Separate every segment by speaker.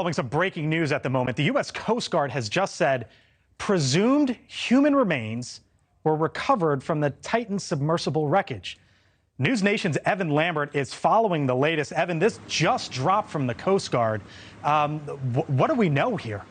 Speaker 1: following some breaking news at the moment. The U.S. Coast Guard has just said presumed human remains were recovered from the Titan submersible wreckage. News Nation's Evan Lambert is following the latest. Evan, this just dropped from the Coast Guard. What do we know here?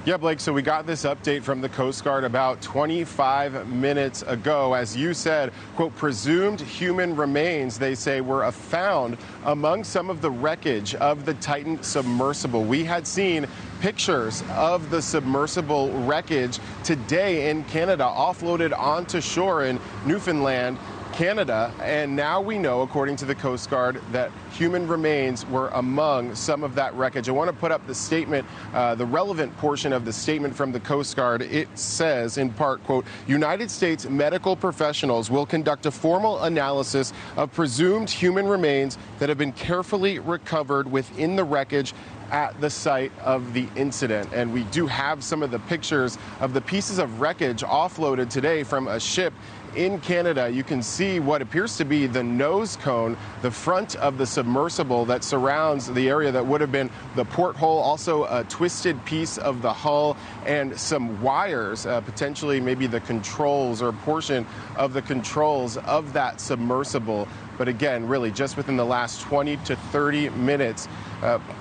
Speaker 2: Yeah, Blake, so we got this update from the Coast Guard about 25 minutes ago. As you said, quote, presumed human remains, they say, were found among some of the wreckage of the Titan submersible. We had seen pictures of the submersible wreckage today in Canada, offloaded onto shore in Newfoundland, Canada, and now we know, according to the Coast Guard, that human remains were among some of that wreckage. I want to put up the statement, the relevant portion of the statement from the Coast Guard. It says, in part, quote, United States medical professionals will conduct a formal analysis of presumed human remains that have been carefully recovered within the wreckage at the site of the incident. And we do have some of the pictures of the pieces of wreckage offloaded today from a ship in Canada. You can see what appears to be the nose cone, the front of the submersible that surrounds the area that would have been the porthole, also a twisted piece of the hull and some wires, potentially maybe the controls or portion of the controls of that submersible. But again, really just within the last 20 to 30 minutes,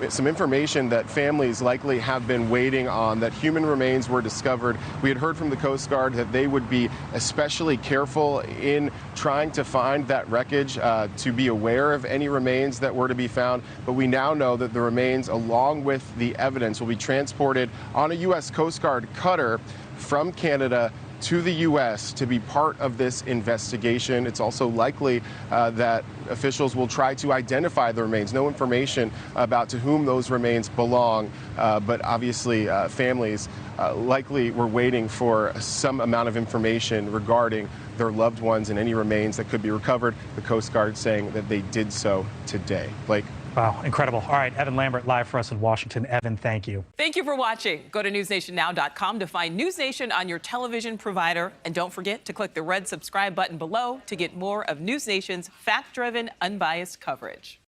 Speaker 2: some information that families likely have been waiting on, that human remains were discovered. We had heard from the Coast Guard that they would be especially careful in trying to find that wreckage, to be aware of any remains that were to be found. But we now know that the remains, along with the evidence, will be transported on a U.S. Coast Guard cutter from Canada to the U.S. to be part of this investigation. It's also likely that officials will try to identify the remains. No information about to whom those remains belong, but obviously families likely were waiting for some amount of information regarding their loved ones and any remains that could be recovered. The Coast Guard saying that they did so today. Blake.
Speaker 1: Wow, incredible. All right, Evan Lambert live for us in Washington. Evan, thank you.
Speaker 3: Thank you for watching. Go to newsnationnow.com to find News Nation on your television provider. And don't forget to click the red subscribe button below to get more of News Nation's fact-driven, unbiased coverage.